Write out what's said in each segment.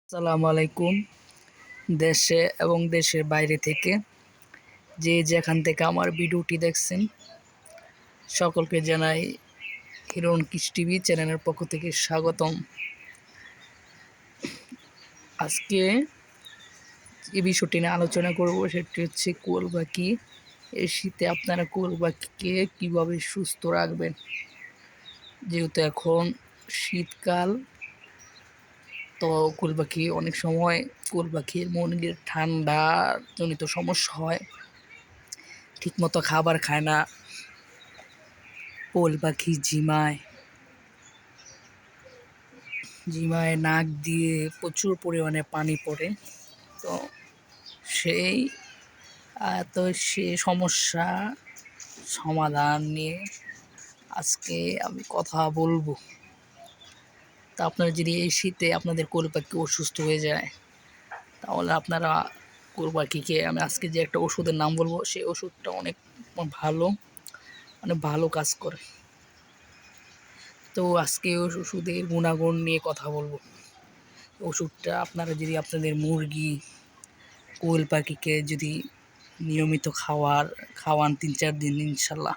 আসসালামু আলাইকুম। দেশে এবং দেশের বাইরে থেকে যে যেখান থেকে আমার ভিডিওটি দেখছেন সকলকে জানাই হিরণ কিস টিভি চ্যানেলের পক্ষ থেকে স্বাগতম। আজকে যে বিষয়টি নিয়ে আলোচনা করব সেটি হচ্ছে কোয়েল পাখি। এই শীতে আপনারা কোয়েল পাখিকে কীভাবে সুস্থ রাখবেন, যেহেতু এখন শীতকাল। তো কোয়েল পাখি অনেক সময় কোয়েল পাখির মনের ঠান্ডা জনিত সমস্যা হয়, ঠিকমতো খাবার খায় না, কোয়েল পাখি ঝিমায় নাক দিয়ে প্রচুর পরিমাণে পানি পড়ে। তো সেই সে সমস্যা সমাধান নিয়ে আজকে আমি কথা বলবো। তা আপনারা যদি এই শীতে আপনাদের কোয়েল পাখি অসুস্থ হয়ে যায়, তাহলে আপনারা কোয়েল পাখিকে আমি আজকে যে একটা ওষুধের নাম বলবো, সেই ওষুধটা অনেক ভালো, অনেক ভালো কাজ করে। তো আজকে ওষুধের গুণাগুণ নিয়ে কথা বলবো। ওষুধটা আপনারা যদি আপনাদের মুরগি কোয়েল পাখিকে যদি নিয়মিত খাওয়ান 3-4 দিন, ইনশাল্লাহ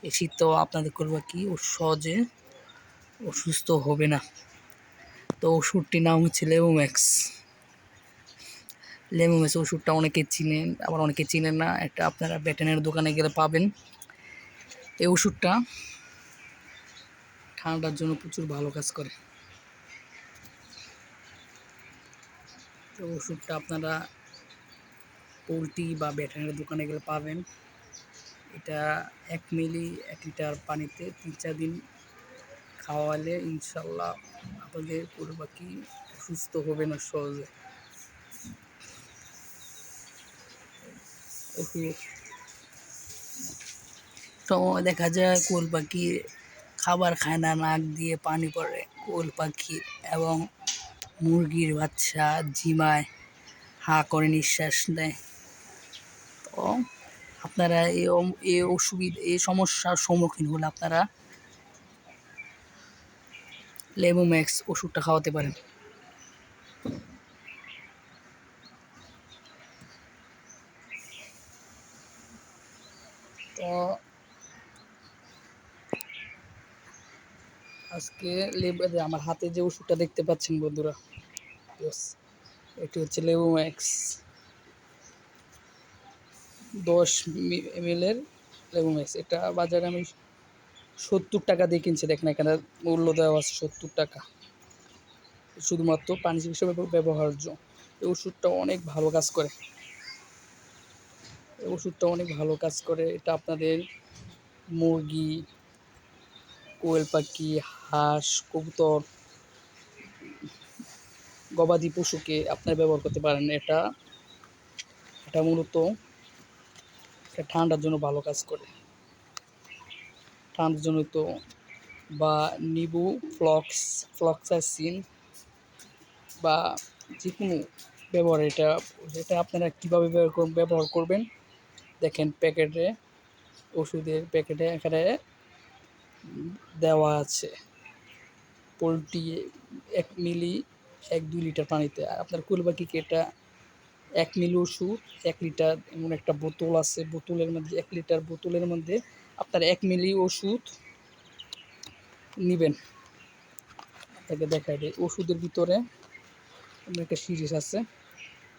এই শীত আপনাদের কোয়েল পাখি সহজে অসুস্থ হবে না। তো ওষুধটির নাম হচ্ছে লেমোম্যাক্স। ওষুধটা অনেকে চিনেন, আবার অনেকে চিনেন না। এটা আপনারা ভেটেরিনারি দোকানে গেলে পাবেন। এই ওষুধটা ঠান্ডার জন্য প্রচুর ভালো কাজ করে। তো ওষুধটা আপনারা পোলট্রি বা ভেটেরিনারি দোকানে গেলে পাবেন। এটা 1 মিলি 1 লিটার পানিতে 3-4 দিন খাওয়ালে ইনশাল্লাহ আপনাদের কোয়েল পাখি সুস্থ হবে না সহজে। সময় দেখা যায় কোয়েল পাখি খাবার খায় না, নাক দিয়ে পানি পড়ে কোয়েল পাখি, এবং মুরগির বাচ্চা ঝিমায়, হাঁ করে নিঃশ্বাস নেয়। তো আপনারা এই সমস্যার সম্মুখীন হলে আপনারা লেমোম্যাক্স ওষুধটা খাওয়াতে পারেন। তো আজকে আমার হাতে যে ওষুধটা দেখতে পাচ্ছেন বন্ধুরা, এটি হচ্ছে লেমোম্যাক্স 10 ml এর লেমোম্যাক্স। এটা বাজারে আমি 70 টাকা দিয়ে কিনছি। দেখেন এখানে মূল্য দেওয়া আছে 70 টাকা, শুধুমাত্র পানি হিসেবে ব্যবহার্য। এই ওষুধটা অনেক ভালো কাজ করে। এটা আপনাদের মুরগি, কোয়েল পাখি, হাঁস, কবুতর, গবাদি পশুকে আপনারা ব্যবহার করতে পারেন। এটা মূলত ঠান্ডার জন্য ভালো কাজ করে। ঠান্ডার জন্য তো বা নিবু ফ্লক্সাসিন বা যে কোনো ব্যবহার, এটা আপনারা কীভাবে ব্যবহার করবেন দেখেন ওষুধের প্যাকেটে এখানে দেওয়া আছে। পোলট্রি 1 মিলি 1-2 লিটার পানিতে, আর আপনার কোয়েল পাখিকে এটা 1 মিলি ওষুধ 1 লিটার, এমন একটা বোতল আছে, বোতলের মধ্যে 1 লিটার বোতলের মধ্যে আপনার 1 মিলি ওষুধ নেবেন। আপনাকে দেখাই দেয়, ওষুধের ভিতরে একটা সিরিজ আছে।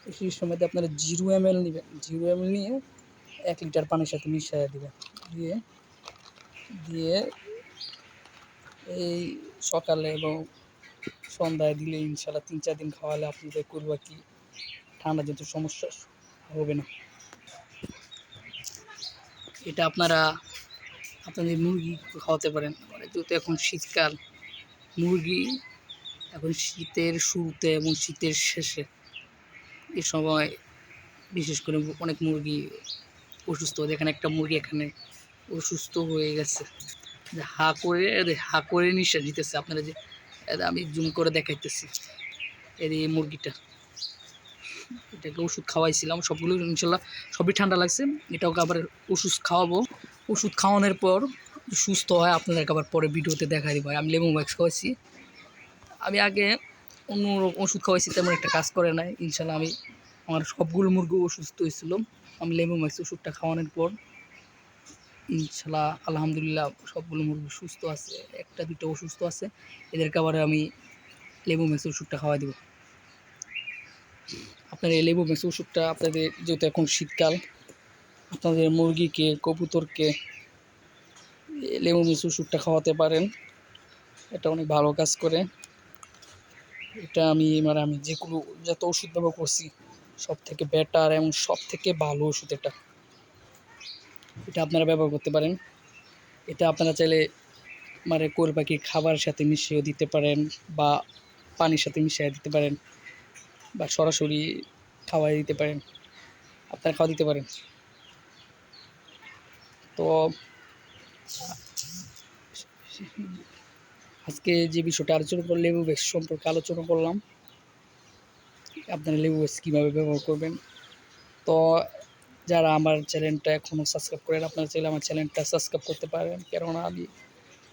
এই সিরিজটার মধ্যে আপনারা 0 ml নেবেন। 0 ml নিয়ে 1 লিটার পানির সাথে মিশিয়ে দেবেন। দিয়ে এই সকালে এবং সন্ধ্যায় দিলে ইনশাল্লাহ 3-4 দিন খাওয়ালে আপনাদের কোয়েল পাখি ঠান্ডা জনিত সমস্যা হবে না। এটা আপনারা আপনাদের মুরগি খাওয়াতে পারেন। যেহেতু এখন শীতকাল, মুরগি এখন শীতের শুরুতে এবং শীতের শেষে এই সময় বিশেষ করে অনেক মুরগি অসুস্থ। যেখানে একটা মুরগি এখানে অসুস্থ হয়ে গেছে, হা করে নিঃশ্বাস দিতেছে। আপনারা যে আমি জুম করে দেখাইতেছি, এই মুরগিটা, এটাকে ওষুধ খাওয়াইছিলাম, সবগুলো ইনশাল্লাহ সবই ঠান্ডা লাগছে। এটাকে আবার ওষুধ খাওয়াবো। ওষুধ খাওয়ানোর পর সুস্থ হয় আপনাদেরকে আবার পরে ভিডিওতে দেখা দিব। আমি লেমোম্যাক্স খাওয়াইছি। আমি আগে অন্য ওষুধ খাওয়াইছি তেমন একটা কাজ করে নাই। ইনশাল্লাহ আমি আমার সবগুলো মুরগি অসুস্থ হয়েছিল। আমি লেবু ম্যাক্স ওষুধটা খাওয়ানোর পর ইনশাল্লাহ আলহামদুলিল্লাহ সবগুলো মুরগি সুস্থ আছে, একটা দুটো অসুস্থ আছে, এদেরকে আবার আমি লেবু ম্যাক্স ওষুধটা খাওয়াই দেবো। আপনার এই লেবু ম্যাক্স ওষুধটা আপনাদের যেহেতু এখন শীতকাল, আপনাদের মুরগিকে কবুতরকে লেবু ম্যাক্স ওষুধটা খাওয়াতে পারেন, এটা অনেক ভালো কাজ করে। এটা আমি যেগুলো যত ওষুধ ব্যবহার করছি সব থেকে বেটার এবং সব থেকে ভালো ওষুধ এটা। এটা আপনারা ব্যবহার করতে পারেন। এটা আপনারা চাইলে কোয়েল পাখির খাবারের সাথে মিশিয়েও দিতে পারেন, বা পানির সাথে মিশিয়ে দিতে পারেন, বা সরাসরি খাওয়াই দিতে পারেন, আপনারা খাওয়া দিতে পারেন। তো আজকে যে বিষয়টা আলোচনা করলাম, লেবু বেক্স সম্পর্কে আলোচনা করলাম, আপনারা লেবু বেক্স কীভাবে ব্যবহার করবেন। তো যারা আমার চ্যানেলটা এখনও সাবস্ক্রাইব করেন, আপনারা চাইলে আমার চ্যানেলটা সাবস্ক্রাইব করতে পারেন, কেননা আমি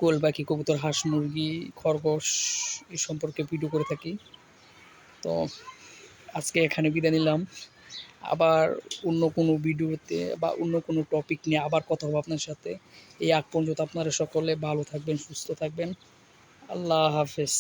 কোয়েল পাখি, কবুতর, হাঁস, মুরগি, খরগোশ এই সম্পর্কে ভিডিও করে থাকি। তো আজকে এখানে বিদায় নিলাম। আবার অন্য কোনো ভিডিওতে বা অন্য কোনো টপিক নিয়ে আবার কথা হবে আপনার সাথে। এই আগ পর্যন্ত আপনারা সকলে ভালো থাকবেন, সুস্থ থাকবেন। আল্লাহ হাফেজ।